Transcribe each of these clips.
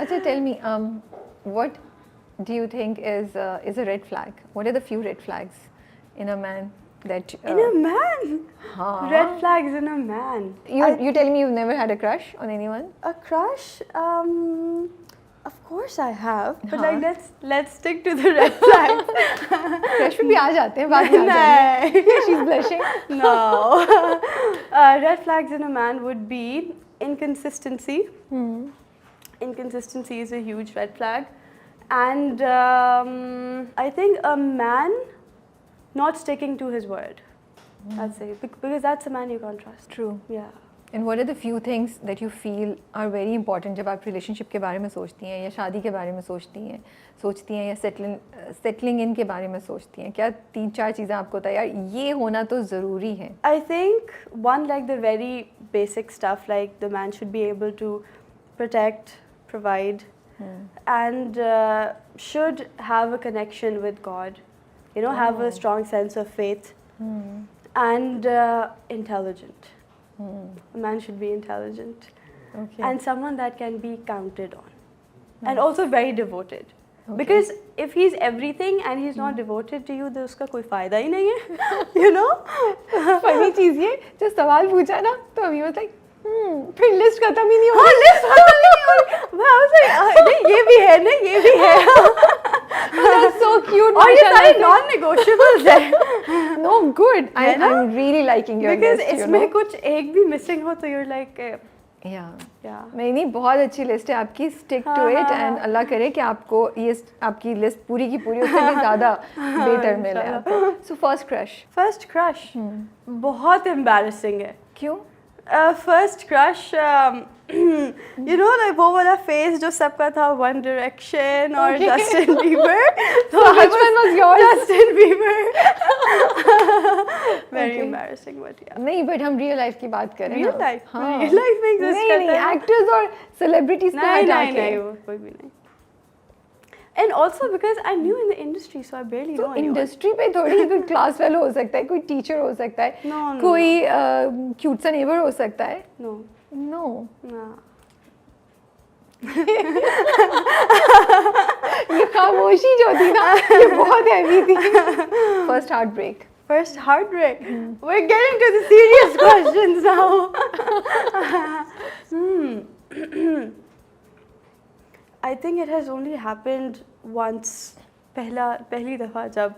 अच्छा, tell me, what do you think is a red flag? What are the few red flags in a man that In a man? हाँ. Red flags in a man. You telling me you've never had a crush on anyone? A crush? Of course I have. But हाँ. like let's stick to the red flags. Crush पे भी आ जाते हैं बाद में. नहीं. She's blushing. No. Red flags in a man would be inconsistency. Inconsistency is a huge red flag. And I think a man not sticking to his word. I'd say. Because that's a man you can't trust. True. Yeah. And what are the few things that you feel are very important जब आप relationship के बारे में सोचती हैं या शादी के बारे में सोचती हैं या settling in के बारे में सोचती हैं? क्या 3-4 चीज़ें आपको होता है यार ये होना तो ज़रूरी है? I think one, like the very basic stuff, like the man should be able to protect, provide, and should have a connection with God. You know, have a strong sense of faith, and intelligent. A man should be intelligent, and someone that can be counted on, and also very devoted. Because if he's everything and he's not devoted to you, तो उसका कोई फायदा ही नहीं है. You know? Funny चीज़ ये जब सवाल पूछा ना तो अभी was like फिर लिस्ट खत्म ही नहीं हो रही. लिस्ट खत्म ही नहीं हो रही. मैं was like नहीं ये भी है नहीं ये भी है. That's so cute. और ये सारे non-negotiables हैं. No, good. I'm really liking your because list. Because इसमें कुछ एक भी missing हो तो you're like yeah. नहीं बहुत अच्छी लिस्ट है आपकी. Stick to it and अल्लाह करे कि आपको ये आपकी लिस्ट पूरी की पूरी उससे भी ज़्यादा बेहतर मिले आपको. So first crush. बहुत embarrassing है. क्यों? First crush, you know like वो वाला phase जो सबका था One Direction और Justin Bieber. So which one was yours? Justin Bieber. Very embarrassing, but yeah. नहीं, but हम real life की बात करें. Real life? हाँ. Real life में exist करता है. नहीं, actors और celebrities को हटा के. नहीं, वो कोई भी नहीं. And also because I'm new in the industry, so I barely know anyone. Industry पे थोड़ी कोई क्लास फेलो हो सकता है, कोई टीचर हो सकता है, कोई क्यूट सा नेबर हो सकता है. No. ये खामोशी जो थी ना ये बहुत हैवी थी. First heartbreak. We're getting to the serious questions now. I think it has only happened once. पहली दफ़ा जब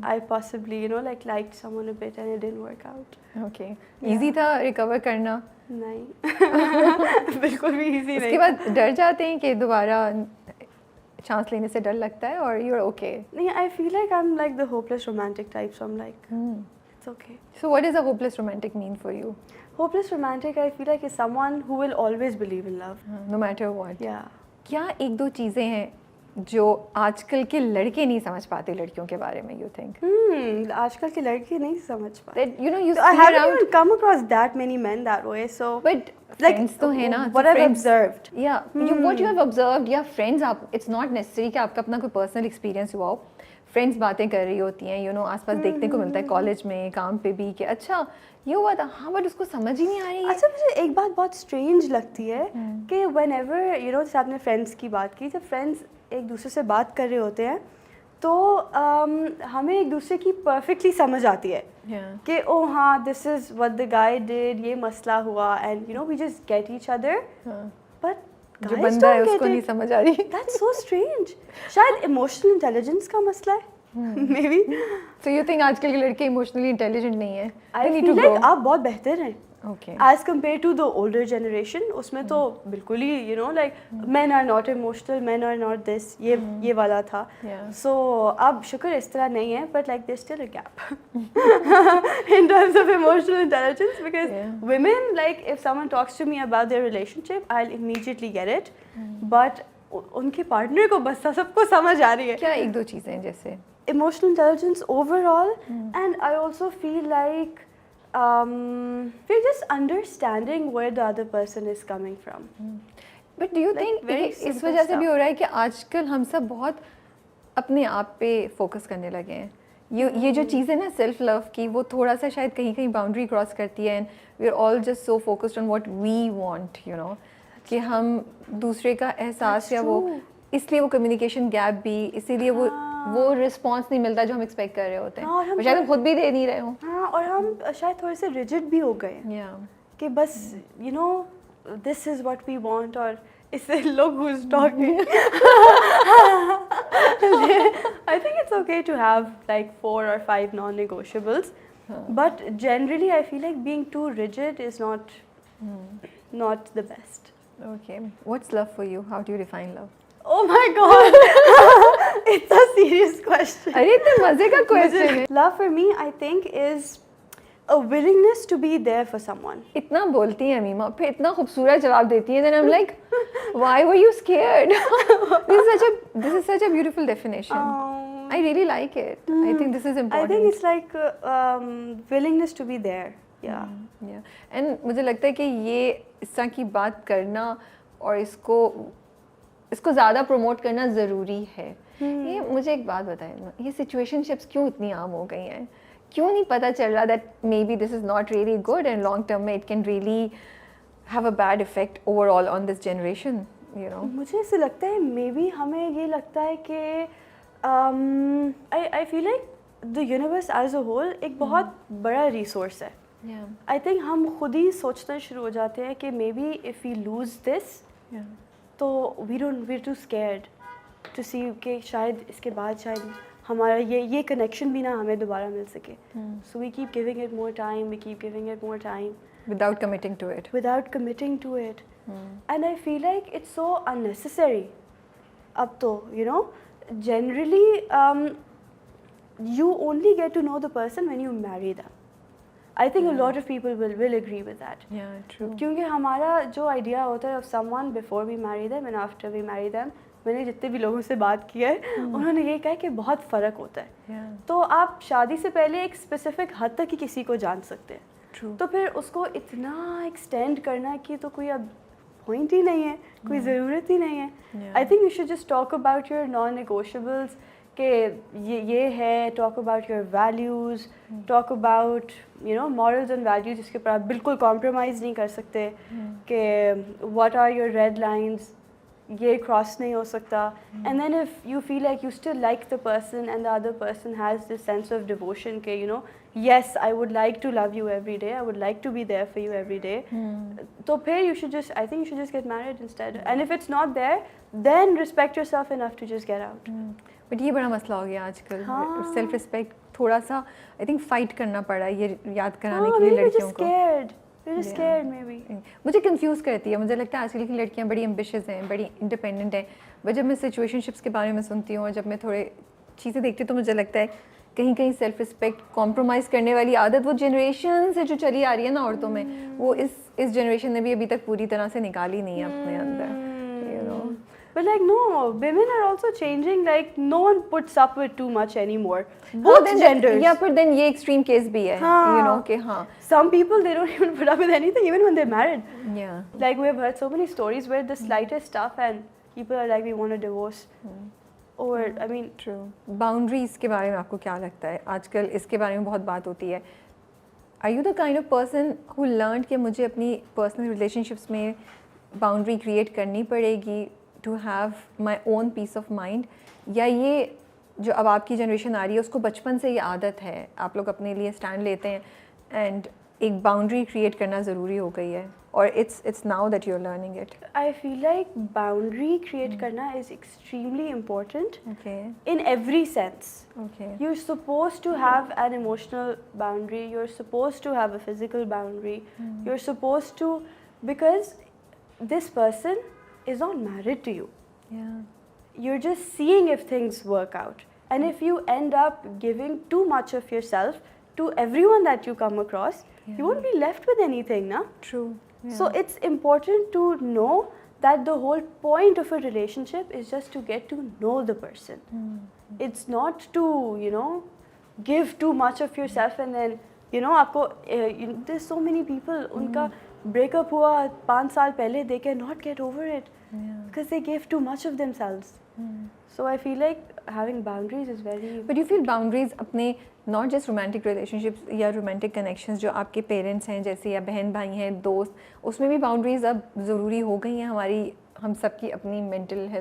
I possibly liked someone a bit and it didn't work out. Okay. Easy था recover करना? नहीं. बिल्कुल भी easy नहीं. उसके बाद डर जाते हैं कि दोबारा चांस लेने से डर लगता है or you're okay? नहीं, I feel like I'm like the hopeless romantic type, so I'm like it's okay. So what does a hopeless romantic mean for you? Hopeless romantic, I feel like is someone who will always believe in love. No matter what. Yeah. क्या 1-2 चीज़ें हैं जो आजकल के लड़के नहीं समझ पाते लड़कियों के बारे में? You think? आजकल के लड़के नहीं समझ पाते. That you I haven't even come across that many men that way. So. But like friends तो है ना. What I've observed. Yeah. What you have observed या friends आप it's not necessary कि आपका अपना कोई personal experience हुआ हो. फ्रेंड्स बातें कर रही होती हैं आसपास देखने को मिलता है कॉलेज में काम पे भी कि अच्छा ये हुआ था. हाँ, बट उसको समझ ही नहीं आ रही है. अच्छा, मुझे एक बात बहुत स्ट्रेंज लगती है कि whenever जैसे आपने फ्रेंड्स की बात की, जब फ्रेंड्स एक दूसरे से बात कर रहे होते हैं तो हमें एक दूसरे की परफेक्टली समझ आती है कि ओ हाँ this is what the guy did, ये मसला हुआ and we just get each other. But जो बंदा है उसको नहीं समझ आ रही. That's so strange. शायद इमोशनल इंटेलिजेंस का मसला है. Maybe. So you think आजकल के लड़के इमोशनली इंटेलिजेंट नहीं है? I feel like आप बहुत बेहतर हैं. Okay. As compared to the older generation, उसमें तो बिल्कुल ही like men are not emotional, men are not this, ये वाला था. So अब शुक्र इस तरह नहीं है, but like there's still a gap in terms of emotional intelligence because women, like if someone talks to me about their relationship, I'll immediately get it. But उनके partner को बस सबको समझ आ रही है. क्या 1-2 चीज़ें जैसे? Emotional intelligence overall, and I also feel like we're just understanding where the other person is coming from. But do you think इस वजह से भी हो रहा है कि आजकल हम सब बहुत अपने आप पे फोकस करने लगे हैं? ये जो चीज़ है ना सेल्फ लव की, वो थोड़ा सा शायद कहीं बाउंड्री क्रॉस करती है and we're all just so focused on what we want, कि हम दूसरे का एहसास That's या वो true. इसलिए वो कम्युनिकेशन गैप भी इसीलिए वो रिस्पॉन्स नहीं मिलता जो हम एक्सपेक्ट कर रहे होते हैं हाँ, और हम और शायद हम थोड़े- खुद भी दे नहीं रहे हों हाँ, और हम शायद थोड़े से रिजिड भी हो गए हैं या कि बस you know this is what we want, और इससे लोग who is talking I think it's okay to have like 4 or 5 non-negotiables, but generally I feel like being too rigid is not the best. Okay what's love for you how do you define love Oh my god, it's a serious question. अरे इतने मजे का question है Love for me, I think, is a willingness to be there for someone. इतना बोलती हैं मीमा फिर इतना खूबसूरत जवाब देती हैं then I'm like why were you scared this is such a beautiful definition I really like it I think this is I important think it's like willingness to be there. Yeah. yeah and मुझे लगता है कि ये इस तरह की बात करना और इसको ज़्यादा प्रमोट करना ज़रूरी है ये मुझे एक बात बताएं ये सिचुएशनशिप्स क्यों इतनी आम हो गई हैं क्यों नहीं पता चल रहा that maybe this is not really good and long term में it can really have a bad effect overall on this generation you know मुझे ऐसे लगता है मे बी हमें ये लगता है कि I feel like the universe as a whole एक बहुत बड़ा रिसोर्स है. आई थिंक हम खुद ही सोचना शुरू हो जाते हैं कि maybe if we lose this तो we too scared to see कि शायद इसके बाद शायद हमारा ये कनेक्शन भी ना हमें दोबारा मिल सके. So we keep giving it more time without committing to it and I feel like it's so unnecessary. अब तो you know generally you only get to know the person when you marry them. I think a lot of people will agree with that. yeah true क्योंकि हमारा जो idea होता है of someone before we marry them and after we marry them, मैंने जितने भी लोगों से बात की है उन्होंने ये कहा कि बहुत फ़र्क होता है. yeah तो आप शादी से पहले एक स्पेसिफिक हद तक ही किसी को जान सकते हैं. true तो फिर उसको इतना एक्सटेंड करना कि तो कोई अब पॉइंट ही नहीं है, कोई ज़रूरत ही नहीं है. Yeah. I think you should just talk about your non negotiables कि ये है, talk about your values, talk about you know morals and values जिसके ऊपर आप बिल्कुल कॉम्प्रोमाइज़ नहीं कर सकते कि what are your red lines, ये क्रॉस नहीं हो सकता. And then if you feel like you still like the person and the other person has this sense of devotion के you no yes I would like to love you every day, I would like to be there for you every day, तो फिर you should just I think you should just get married instead. And if it's not there then respect yourself enough to just get out. But ये बड़ा मसला हो गया आजकल हाँ. Self respect थोड़ा सा आई थिंक फाइट करना पड़ा है ये याद कराने हाँ, के लिए maybe लड़कियों just को scared. You're just Yeah. scared maybe. मुझे कंफ्यूज करती है. मुझे लगता है आजकल की लड़कियां बड़ी एम्बिशियस हैं, बड़ी इंडिपेंडेंट हैं, बट जब मैं सिचुएशनशिप्स के बारे में सुनती हूँ और जब मैं थोड़े चीज़ें देखती हूँ तो मुझे लगता है कहीं कहीं सेल्फ रिस्पेक्ट कॉम्प्रोमाइज़ करने वाली आदत वो जनरेशन से जो चली आ रही है ना औरतों में, वो इस जनरेशन ने भी अभी तक पूरी तरह से निकाली नहीं है अपने अंदर, you know. But like no, women are also changing. Like no one puts up with too much anymore. Both genders. या फिर देन ये एक्सट्रीम केस भी है, हाँ. यू नो कि हाँ. Some people they don't even put up with anything even when they're married. Yeah. Like we have heard so many stories where the slightest stuff and people are like we want a divorce. Or I mean, true. Boundaries के बारे में आपको क्या लगता है? आजकल इसके बारे में बहुत बात होती है. Are you the kind of person who learn कि मुझे अपनी पर्सनल रिलेशनशिप्स में बाउंड्री क्रिएट करनी पड़ेगी to have my own peace of mind, या ये जो अब आपकी जनरेशन आ रही है उसको बचपन से ये आदत है, आप लोग अपने लिए स्टैंड लेते हैं एंड एक बाउंड्री क्रिएट करना ज़रूरी हो गई है, और it's now that you are learning it? I feel like boundary create करना is extremely important okay in every sense. Okay You're supposed to have an emotional boundary. You're supposed to have a physical boundary. You're supposed to, because this person is not married to you. या You're just seeing if things work out. And if you end up giving too much of yourself to everyone that you come across, you won't be left with anything, na? True. So it's important to know that the whole point of a relationship is just to get to know the person. It's not to, you know, give too much of yourself and then, you know, आपको there's so many people, उनका breakup हुआ 5 साल पहले, they cannot get over it. because they gave too much of themselves. So I feel like having boundaries is very. But you feel boundaries अपने not just romantic relationships या romantic connections जो आपके parents हैं जैसे या बहन भाई हैं दोस्त, उसमें भी बाउंड्रीज अब ज़रूरी हो गई हैं हमारी, हम सबकी अपनी मेंटल हेल्थ